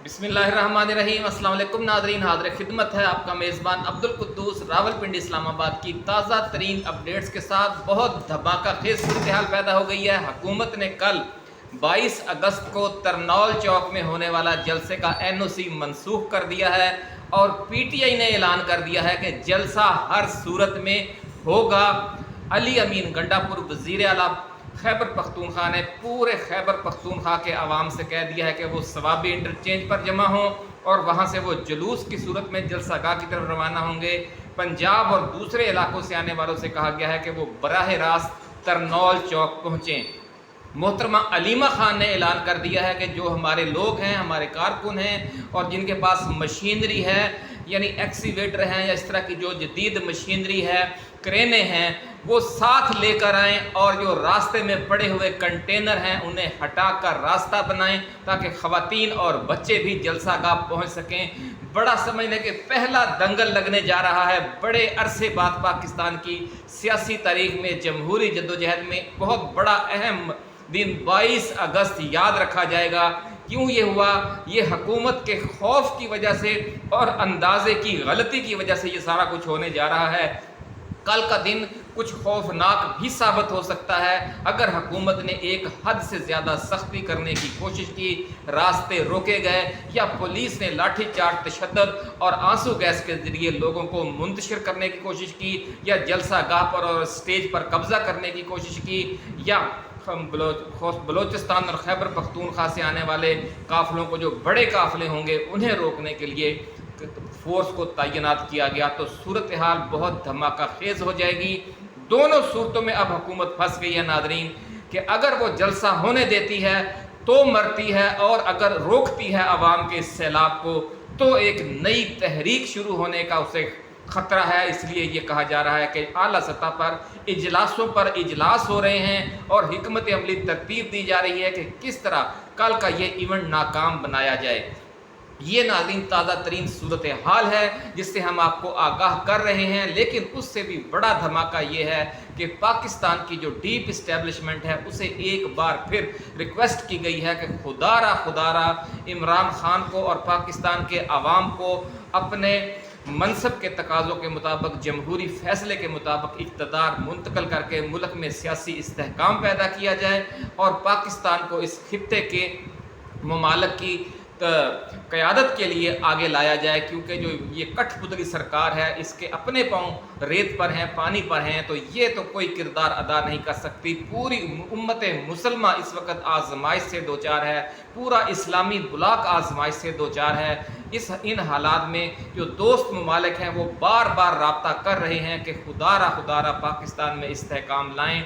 بسم اللہ الرحمن الرحیم۔ السلام علیکم ناظرین، حاضر خدمت ہے آپ کا میزبان عبدالقدوس راولپنڈی اسلام آباد کی تازہ ترین اپڈیٹس کے ساتھ۔ بہت دھماکہ خیز صورتحال پیدا ہو گئی ہے۔ حکومت نے کل 22 اگست کو ترنول چوک میں ہونے والا جلسے کا NOC منسوخ کر دیا ہے، اور PTI نے اعلان کر دیا ہے کہ جلسہ ہر صورت میں ہوگا۔ علی امین گنڈا پور وزیر اعلیٰ خیبر پختونخوا نے پورے خیبر پختونخوا کے عوام سے کہہ دیا ہے کہ وہ ثوابی انٹرچینج پر جمع ہوں، اور وہاں سے وہ جلوس کی صورت میں جلسہ گاہ کی طرف روانہ ہوں گے۔ پنجاب اور دوسرے علاقوں سے آنے والوں سے کہا گیا ہے کہ وہ براہ راست ترنول چوک پہنچیں۔ محترمہ علیمہ خان نے اعلان کر دیا ہے کہ جو ہمارے لوگ ہیں، ہمارے کارکن ہیں، اور جن کے پاس مشینری ہے، یعنی ایکسیویٹر ہیں یا اس طرح کی جو جدید مشینری ہے، کرینے ہیں، وہ ساتھ لے کر آئیں، اور جو راستے میں پڑے ہوئے کنٹینر ہیں انہیں ہٹا کر راستہ بنائیں تاکہ خواتین اور بچے بھی جلسہ گاہ پہنچ سکیں۔ بڑا سمجھنے کہ پہلا دنگل لگنے جا رہا ہے۔ بڑے عرصے بعد پاکستان کی سیاسی تاریخ میں جمہوری جدوجہد میں بہت بڑا اہم دن 22 اگست یاد رکھا جائے گا۔ کیوں یہ ہوا؟ یہ حکومت کے خوف کی وجہ سے اور اندازے کی غلطی کی وجہ سے یہ سارا کچھ ہونے جا رہا ہے۔ کل کا دن کچھ خوفناک بھی ثابت ہو سکتا ہے اگر حکومت نے ایک حد سے زیادہ سختی کرنے کی کوشش کی، راستے روکے گئے، یا پولیس نے لاٹھی چارج، تشدد اور آنسو گیس کے ذریعے لوگوں کو منتشر کرنے کی کوشش کی، یا جلسہ گاہ پر اور اسٹیج پر قبضہ کرنے کی کوشش کی، یا بلوچستان اور خیبر پختونخوا سے آنے والے قافلوں کو، جو بڑے قافلے ہوں گے، انہیں روکنے کے لیے فورس کو تعینات کیا گیا، تو صورتحال بہت دھماکہ خیز ہو جائے گی۔ دونوں صورتوں میں اب حکومت پھنس گئی ہے ناظرین، کہ اگر وہ جلسہ ہونے دیتی ہے تو مرتی ہے، اور اگر روکتی ہے عوام کے اس سیلاب کو تو ایک نئی تحریک شروع ہونے کا اسے خطرہ ہے۔ اس لیے یہ کہا جا رہا ہے کہ اعلیٰ سطح پر اجلاسوں پر اجلاس ہو رہے ہیں، اور حکمت عملی ترتیب دی جا رہی ہے کہ کس طرح کل کا یہ ایونٹ ناکام بنایا جائے۔ یہ ناظرین تازہ ترین صورتحال ہے جس سے ہم آپ کو آگاہ کر رہے ہیں، لیکن اس سے بھی بڑا دھماکہ یہ ہے کہ پاکستان کی جو ڈیپ اسٹیبلشمنٹ ہے اسے ایک بار پھر ریکویسٹ کی گئی ہے کہ خدا را عمران خان کو اور پاکستان کے عوام کو اپنے منصب کے تقاضوں کے مطابق، جمہوری فیصلے کے مطابق اقتدار منتقل کر کے ملک میں سیاسی استحکام پیدا کیا جائے، اور پاکستان کو اس خطے کے ممالک کی قیادت کے لیے آگے لایا جائے، کیونکہ جو یہ کٹھ پتلی سرکار ہے اس کے اپنے پاؤں ریت پر ہیں، پانی پر ہیں، تو یہ تو کوئی کردار ادا نہیں کر سکتی۔ پوری امت مسلمہ اس وقت آزمائش سے دوچار ہے، پورا اسلامی بلاک آزمائش سے دوچار ہے۔ ان حالات میں جو دوست ممالک ہیں وہ بار بار رابطہ کر رہے ہیں کہ خدا را پاکستان میں استحکام لائیں،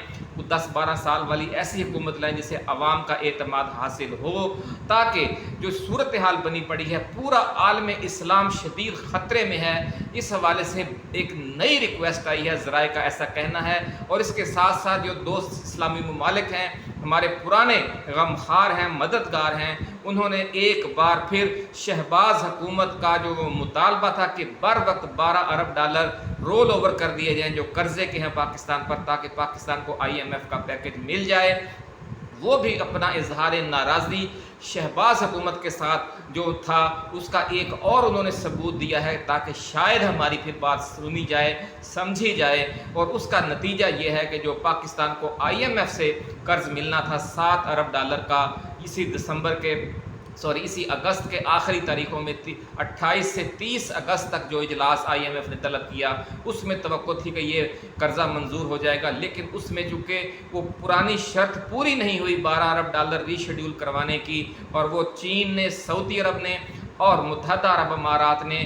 10-12 سال والی ایسی حکومت لائیں جسے عوام کا اعتماد حاصل ہو، تاکہ جو صورتحال بنی پڑی ہے، پورا عالم اسلام شدید خطرے میں ہے۔ اس حوالے سے ایک نئی ریکویسٹ آئی ہے، ذرائع کا ایسا کہنا ہے، اور اس کے ساتھ ساتھ جو دوست اسلامی ممالک ہیں، ہمارے پرانے غمخوار ہیں، مددگار ہیں، انہوں نے ایک بار پھر شہباز حکومت کا جو مطالبہ تھا کہ بر وقت 12 ارب ڈالر رول اوور کر دیے جائیں جو قرضے کے ہیں پاکستان پر، تاکہ پاکستان کو IMF کا پیکج مل جائے، وہ بھی اپنا اظہار ناراضی شہباز حکومت کے ساتھ جو تھا اس کا ایک اور انہوں نے ثبوت دیا ہے، تاکہ شاید ہماری پھر بات سنی جائے، سمجھی جائے، اور اس کا نتیجہ یہ ہے کہ جو پاکستان کو IMF سے قرض ملنا تھا 7 ارب ڈالر کا، اسی اگست کے آخری تاریخوں میں 28 سے 30 اگست تک جو اجلاس IMF نے طلب کیا، اس میں توقع تھی کہ یہ قرضہ منظور ہو جائے گا، لیکن اس میں چونکہ وہ پرانی شرط پوری نہیں ہوئی 12 ارب ڈالر ری شیڈول کروانے کی، اور وہ چین نے، سعودی عرب نے اور متحدہ عرب امارات نے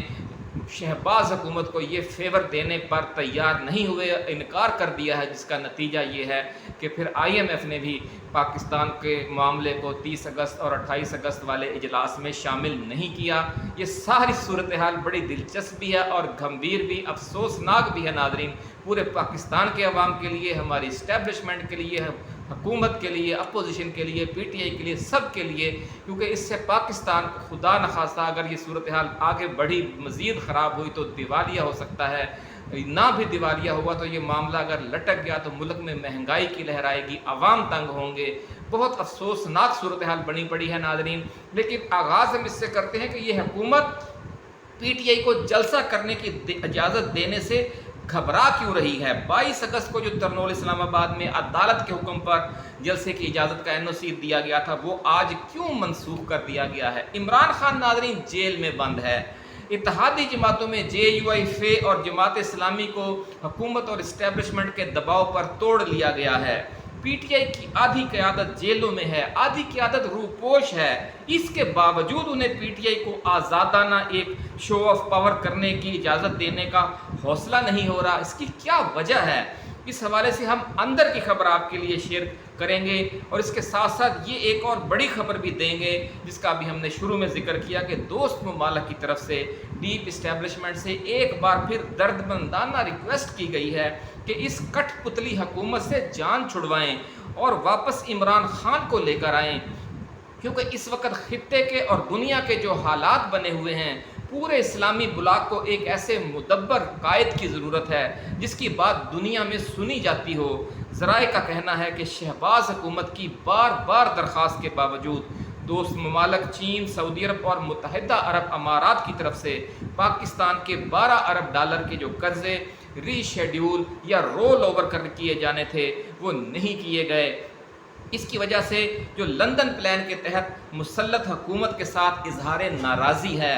شہباز حکومت کو یہ فیور دینے پر تیار نہیں ہوئے، انکار کر دیا ہے، جس کا نتیجہ یہ ہے کہ پھر IMF نے بھی پاکستان کے معاملے کو 30 اگست اور 28 اگست والے اجلاس میں شامل نہیں کیا۔ یہ ساری صورتحال بڑی دلچسپ بھی ہے اور گھمبیر بھی، افسوسناک بھی ہے ناظرین، پورے پاکستان کے عوام کے لیے، ہماری اسٹیبلشمنٹ کے لیے، حکومت کے لیے، اپوزیشن کے لیے، PTI کے لیے، سب کے لیے، کیونکہ اس سے پاکستان کو خدا نخواستہ اگر یہ صورتحال آگے بڑھی، مزید خراب ہوئی تو دیوالیہ ہو سکتا ہے۔ نہ بھی دیوالیہ ہوا تو یہ معاملہ اگر لٹک گیا تو ملک میں مہنگائی کی لہر آئے گی، عوام تنگ ہوں گے، بہت افسوسناک صورتحال بنی پڑی ہے ناظرین۔ لیکن آغاز ہم اس سے کرتے ہیں کہ یہ حکومت پی ٹی آئی کو جلسہ کرنے کی اجازت دینے سے گھبرا کیوں رہی ہے؟ 22 اگست کو جو ترنول اسلام آباد میں عدالت کے حکم پر جلسے کی اجازت کا NOC دیا گیا تھا، وہ آج کیوں منسوخ کر دیا گیا ہے؟ عمران خان ناظرین جیل میں بند ہے۔ اتحادی جماعتوں میں JUI اور جماعت اسلامی کو حکومت اور اسٹیبلشمنٹ کے دباؤ پر توڑ لیا گیا ہے۔ پی ٹی آئی کی آدھی قیادت جیلوں میں ہے، آدھی قیادت روپوش ہے، اس کے باوجود انہیں پی ٹی آئی کو آزادانہ ایک شو آف پاور کرنے کی اجازت دینے کا حوصلہ نہیں ہو رہا۔ اس کی کیا وجہ ہے؟ اس حوالے سے ہم اندر کی خبر آپ کے لیے شیئر کریں گے، اور اس کے ساتھ ساتھ یہ ایک اور بڑی خبر بھی دیں گے جس کا بھی ہم نے شروع میں ذکر کیا کہ دوست ممالک کی طرف سے ڈیپ اسٹیبلشمنٹ سے ایک بار پھر درد مندانہ ریکویسٹ کی گئی ہے کہ اس کٹ پتلی حکومت سے جان چھڑوائیں اور واپس عمران خان کو لے کر آئیں، کیونکہ اس وقت خطے کے اور دنیا کے جو حالات بنے ہوئے ہیں، پورے اسلامی بلاک کو ایک ایسے مدبر قائد کی ضرورت ہے جس کی بات دنیا میں سنی جاتی ہو۔ ذرائع کا کہنا ہے کہ شہباز حکومت کی بار بار درخواست کے باوجود دوست ممالک چین، سعودی عرب اور متحدہ عرب امارات کی طرف سے پاکستان کے 12 ارب ڈالر کے جو قرضے ری شیڈیول یا رول اوور کر کیے جانے تھے وہ نہیں کیے گئے۔ اس کی وجہ سے جو لندن پلان کے تحت مسلط حکومت کے ساتھ اظہار ناراضی ہے،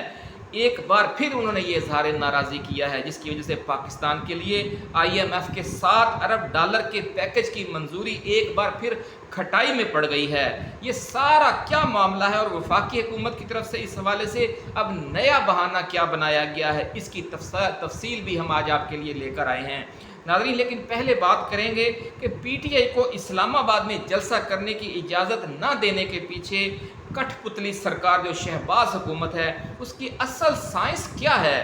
ایک بار پھر انہوں نے یہ اظہار ناراضی کیا ہے، جس کی وجہ سے پاکستان کے لیے IMF کے 7 ارب ڈالر کے پیکج کی منظوری ایک بار پھر کھٹائی میں پڑ گئی ہے۔ یہ سارا کیا معاملہ ہے اور وفاقی حکومت کی طرف سے اس حوالے سے اب نیا بہانہ کیا بنایا گیا ہے، اس کی تفصیل بھی ہم آج آپ کے لیے لے کر آئے ہیں ناظرین۔ لیکن پہلے بات کریں گے کہ پی ٹی آئی کو اسلام آباد میں جلسہ کرنے کی اجازت نہ دینے کے پیچھے کٹھ پتلی سرکار جو شہباز حکومت ہے اس کی اصل سائنس کیا ہے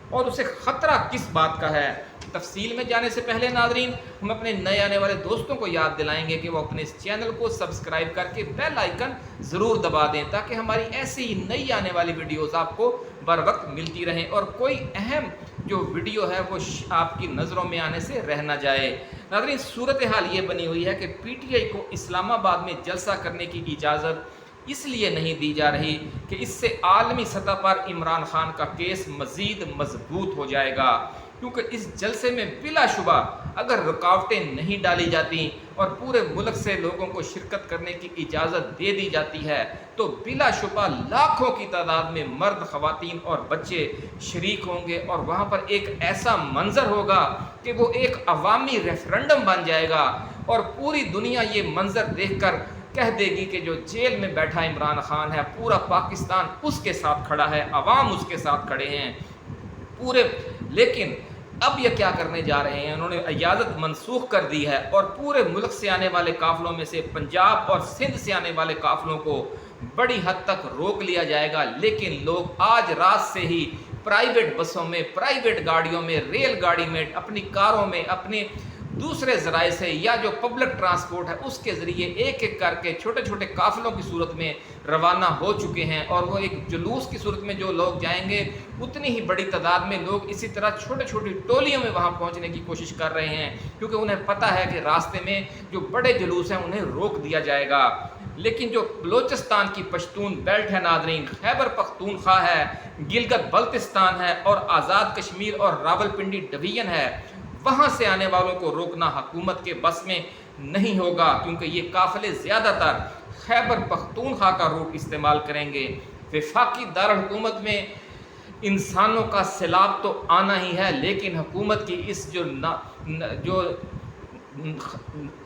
اور اسے خطرہ کس بات کا ہے۔ تفصیل میں جانے سے پہلے ناظرین ہم اپنے نئے آنے والے دوستوں کو یاد دلائیں گے کہ وہ اپنے اس چینل کو سبسکرائب کر کے بیل آئیکن ضرور دبا دیں تاکہ ہماری ایسی ہی نئی آنے والی ویڈیوز آپ کو بر وقت ملتی رہیں اور کوئی اہم جو ویڈیو ہے وہ آپ کی نظروں میں آنے سے رہ نہ جائے۔ ناظرین صورتحال یہ بنی ہوئی ہے کہ پی ٹی آئی کو اسلام آباد میں جلسہ کرنے کی اجازت اس لیے نہیں دی جا رہی کہ اس سے عالمی سطح پر عمران خان کا کیس مزید مضبوط ہو جائے گا، کیونکہ اس جلسے میں بلا شبہ اگر رکاوٹیں نہیں ڈالی جاتی اور پورے ملک سے لوگوں کو شرکت کرنے کی اجازت دے دی جاتی ہے تو بلا شبہ لاکھوں کی تعداد میں مرد، خواتین اور بچے شریک ہوں گے، اور وہاں پر ایک ایسا منظر ہوگا کہ وہ ایک عوامی ریفرنڈم بن جائے گا، اور پوری دنیا یہ منظر دیکھ کر کہہ دے گی کہ جو جیل میں بیٹھا عمران خان ہے پورا پاکستان اس کے ساتھ کھڑا ہے، عوام اس کے ساتھ کھڑے ہیں پورے۔ لیکن اب یہ کیا کرنے جا رہے ہیں؟ انہوں نے اجازت منسوخ کر دی ہے اور پورے ملک سے آنے والے قافلوں میں سے پنجاب اور سندھ سے آنے والے قافلوں کو بڑی حد تک روک لیا جائے گا، لیکن لوگ آج رات سے ہی پرائیویٹ بسوں میں، پرائیویٹ گاڑیوں میں، ریل گاڑی میں، اپنی کاروں میں، اپنے دوسرے ذرائع سے یا جو پبلک ٹرانسپورٹ ہے اس کے ذریعے ایک ایک کر کے چھوٹے چھوٹے قافلوں کی صورت میں روانہ ہو چکے ہیں، اور وہ ایک جلوس کی صورت میں جو لوگ جائیں گے اتنی ہی بڑی تعداد میں لوگ اسی طرح چھوٹی چھوٹی ٹولیوں میں وہاں پہنچنے کی کوشش کر رہے ہیں، کیونکہ انہیں پتہ ہے کہ راستے میں جو بڑے جلوس ہیں انہیں روک دیا جائے گا۔ لیکن جو بلوچستان کی پشتون بیلٹ ہے ناظرین، خیبر پختونخوا ہے، گلگت بلتستان ہے اور آزاد کشمیر اور راولپنڈی ڈویژن ہے، وہاں سے آنے والوں کو روکنا حکومت کے بس میں نہیں ہوگا، کیونکہ یہ قافلے زیادہ تر خیبر پختونخوا کا روٹ استعمال کریں گے۔ وفاقی دارالحکومت میں انسانوں کا سیلاب تو آنا ہی ہے، لیکن حکومت کی اس جو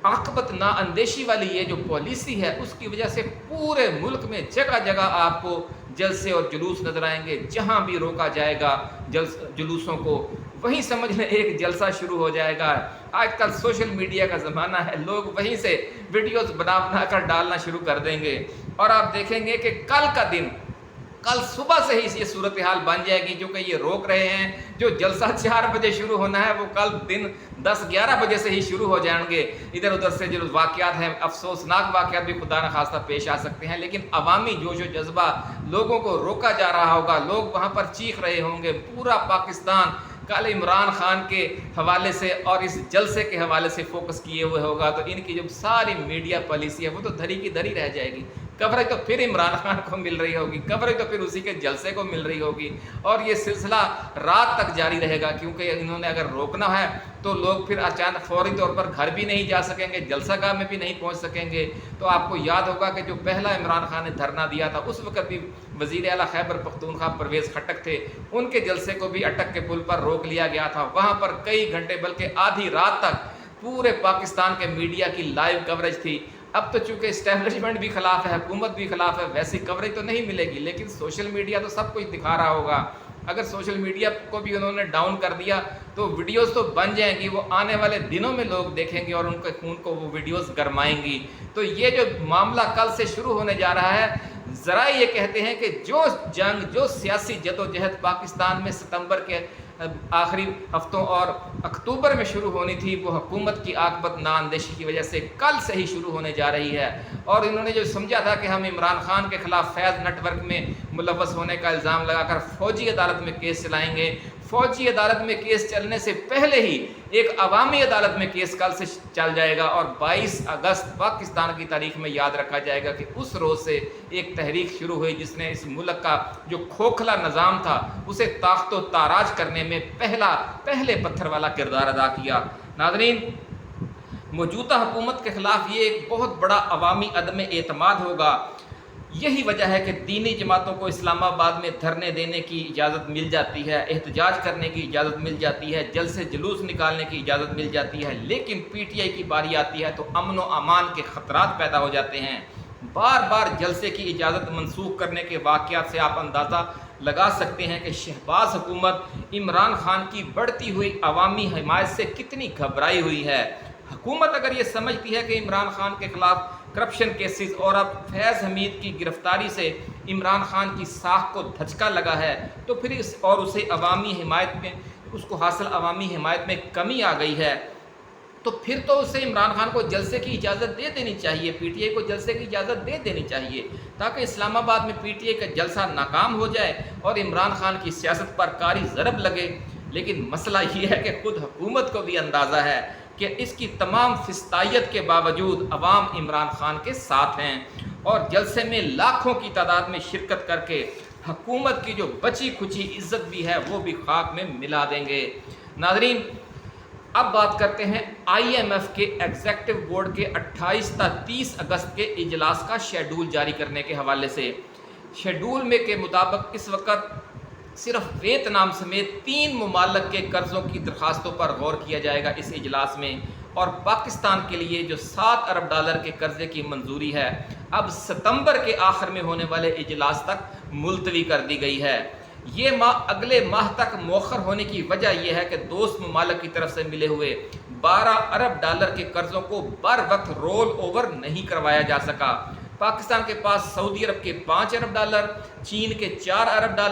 عاقبت نا اندیشی والی یہ جو پالیسی ہے اس کی وجہ سے پورے ملک میں جگہ جگہ آپ کو جلسے اور جلوس نظر آئیں گے، جہاں بھی روکا جائے گا جلوسوں کو وہیں سمجھ لیں ایک جلسہ شروع ہو جائے گا۔ آج کل سوشل میڈیا کا زمانہ ہے، لوگ وہیں سے ویڈیوز بنا کر ڈالنا شروع کر دیں گے، اور آپ دیکھیں گے کہ کل صبح سے ہی یہ صورتحال بن جائے گی، کیونکہ یہ روک رہے ہیں جو جلسہ 4 بجے شروع ہونا ہے وہ کل دن 10-11 بجے سے ہی شروع ہو جائیں گے۔ ادھر ادھر سے جو واقعات ہیں، افسوسناک واقعات بھی خدا نخواستہ پیش آ سکتے ہیں، لیکن عوامی جوش و جذبہ لوگوں کو روکا جا رہا ہوگا، لوگ وہاں پر چیخ رہے ہوں گے، پورا پاکستان کل عمران خان کے حوالے سے اور اس جلسے کے حوالے سے فوکس کیے ہوئے ہوگا تو ان کی جو ساری میڈیا پالیسی ہے وہ تو دھری کی دھری رہ جائے گی. کوریج تو پھر عمران خان کو مل رہی ہوگی, کوریج تو پھر اسی کے جلسے کو مل رہی ہوگی, اور یہ سلسلہ رات تک جاری رہے گا, کیونکہ انہوں نے اگر روکنا ہے تو لوگ پھر اچانک فوری طور پر گھر بھی نہیں جا سکیں گے, جلسہ گاہ میں بھی نہیں پہنچ سکیں گے. تو آپ کو یاد ہوگا کہ جو پہلا عمران خان نے دھرنا دیا تھا اس وقت بھی وزیر اعلیٰ خیبر پختونخوا پرویز خٹک تھے, ان کے جلسے کو بھی اٹک کے پل پر روک لیا گیا تھا. وہاں پر کئی گھنٹے بلکہ آدھی رات تک پورے پاکستان کے میڈیا کی لائیو کوریج تھی. اب تو چونکہ اسٹیبلشمنٹ بھی خلاف ہے, حکومت بھی خلاف ہے, ویسی کوریج تو نہیں ملے گی, لیکن سوشل میڈیا تو سب کچھ دکھا رہا ہوگا. اگر سوشل میڈیا کو بھی انہوں نے ڈاؤن کر دیا تو ویڈیوز تو بن جائیں گی, وہ آنے والے دنوں میں لوگ دیکھیں گے اور ان کے خون کو وہ ویڈیوز گرمائیں گی. تو یہ جو معاملہ کل سے شروع ہونے جا رہا ہے, ذرائع یہ کہتے ہیں کہ جو جنگ, جو سیاسی جدوجہد پاکستان میں ستمبر کے آخری ہفتوں اور اکتوبر میں شروع ہونی تھی, وہ حکومت کی عاقبت نااندیشی کی وجہ سے کل سے ہی شروع ہونے جا رہی ہے. اور انہوں نے جو سمجھا تھا کہ ہم عمران خان کے خلاف فیض نیٹ ورک میں ملوث ہونے کا الزام لگا کر فوجی عدالت میں کیس چلائیں گے, فوجی عدالت میں کیس چلنے سے پہلے ہی ایک عوامی عدالت میں کیس کل سے چل جائے گا, اور 22 اگست پاکستان کی تاریخ میں یاد رکھا جائے گا کہ اس روز سے ایک تحریک شروع ہوئی جس نے اس ملک کا جو کھوکھلا نظام تھا اسے طاقت و تاراج کرنے میں پہلے پتھر والا کردار ادا کیا. ناظرین, موجودہ حکومت کے خلاف یہ ایک بہت عوامی عوامی عدم اعتماد ہوگا. یہی وجہ ہے کہ دینی جماعتوں کو اسلام آباد میں دھرنے دینے کی اجازت مل جاتی ہے, احتجاج کرنے کی اجازت مل جاتی ہے, جلسے جلوس نکالنے کی اجازت مل جاتی ہے, لیکن پی ٹی آئی کی باری آتی ہے تو امن و امان کے خطرات پیدا ہو جاتے ہیں. بار بار جلسے کی اجازت منسوخ کرنے کے واقعات سے آپ اندازہ لگا سکتے ہیں کہ شہباز حکومت عمران خان کی بڑھتی ہوئی عوامی حمایت سے کتنی گھبرائی ہوئی ہے. حکومت اگر یہ سمجھتی ہے کہ عمران خان کے خلاف کرپشن کیسز اور اب فیض حمید کی گرفتاری سے عمران خان کی ساکھ کو دھچکا لگا ہے تو پھر اسے عوامی حمایت میں, اس کو حاصل عوامی حمایت میں کمی آ گئی ہے, تو پھر تو اسے عمران خان کو جلسے کی اجازت دے دینی چاہیے, پی ٹی آئی کو جلسے کی اجازت دے دینی چاہیے, تاکہ اسلام آباد میں پی ٹی آئی کا جلسہ ناکام ہو جائے اور عمران خان کی سیاست پر کاری ضرب لگے. لیکن مسئلہ یہ ہے کہ خود حکومت کو بھی اندازہ ہے کہ اس کی تمام فسطائیت کے باوجود عوام عمران خان کے ساتھ ہیں, اور جلسے میں لاکھوں کی تعداد میں شرکت کر کے حکومت کی جو بچی کھچی عزت بھی ہے وہ بھی خاک میں ملا دیں گے. ناظرین, اب بات کرتے ہیں آئی ایم ایف کے ایگزیکٹو بورڈ کے 28 تا 30 اگست کے اجلاس کا شیڈول جاری کرنے کے حوالے سے. شیڈول میں کے مطابق اس وقت صرف ویتنام سمیت 3 ممالک کے قرضوں کی درخواستوں پر غور کیا جائے گا اس اجلاس میں, اور پاکستان کے لیے جو $7 ارب کے قرضے کی منظوری ہے اب ستمبر کے آخر میں ہونے والے اجلاس تک ملتوی کر دی گئی ہے. یہ ماہ اگلے ماہ تک مؤخر ہونے کی وجہ یہ ہے کہ دوست ممالک کی طرف سے ملے ہوئے $12 ارب کے قرضوں کو بر وقت رول اوور نہیں کروایا جا سکا. پاکستان کے پاس سعودی عرب کے $5 ارب, چین کے $4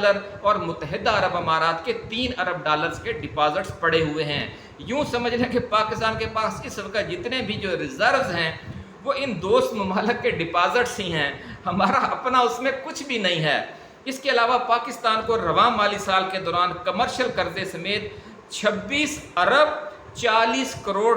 ارب اور متحدہ عرب امارات کے $3 ارب کے ڈپازٹس پڑے ہوئے ہیں. یوں سمجھ لیں کہ پاکستان کے پاس اس وقت جتنے بھی جو ریزروز ہیں وہ ان دوست ممالک کے ڈپازٹس ہی ہیں, ہمارا اپنا اس میں کچھ بھی نہیں ہے. اس کے علاوہ پاکستان کو رواں مالی سال کے دوران کمرشل قرضے سمیت $26 ارب 40 کروڑ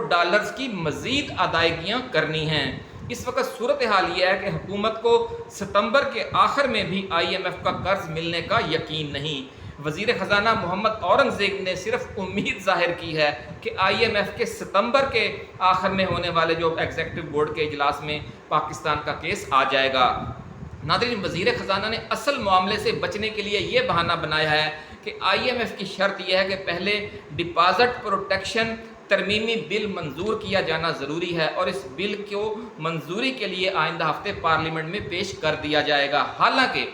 کی مزید ادائیگیاں کرنی ہیں. اس وقت صورتحال یہ ہے کہ حکومت کو ستمبر کے آخر میں بھی آئی ایم ایف کا قرض ملنے کا یقین نہیں. وزیر خزانہ محمد اورنگزیب نے صرف امید ظاہر کی ہے کہ آئی ایم ایف کے ستمبر کے آخر میں ہونے والے جو ایگزیکٹو بورڈ کے اجلاس میں پاکستان کا کیس آ جائے گا. ناظرین, وزیر خزانہ نے اصل معاملے سے بچنے کے لیے یہ بہانہ بنایا ہے کہ آئی ایم ایف کی شرط یہ ہے کہ پہلے ڈپازٹ پروٹیکشن ترمیمی بل منظور کیا جانا ضروری ہے, اور اس بل کو منظوری کے لیے آئندہ ہفتے پارلیمنٹ میں پیش کر دیا جائے گا. حالانکہ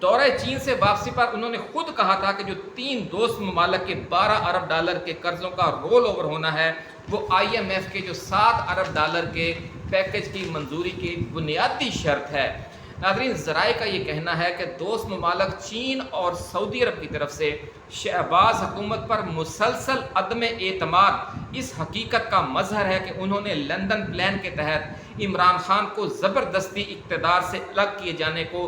دورہ چین سے واپسی پر انہوں نے خود کہا تھا کہ جو 3 دوست ممالک کے $12 ارب کے قرضوں کا رول اوور ہونا ہے وہ آئی ایم ایف کے جو $7 ارب کے پیکج کی منظوری کی بنیادی شرط ہے. ناظرین, ذرائع کا یہ کہنا ہے کہ دوست ممالک چین اور سعودی عرب کی طرف سے شہباز حکومت پر مسلسل عدم اعتماد اس حقیقت کا مظہر ہے کہ انہوں نے لندن پلان کے تحت عمران خان کو زبردستی اقتدار سے الگ کیے جانے کو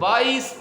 22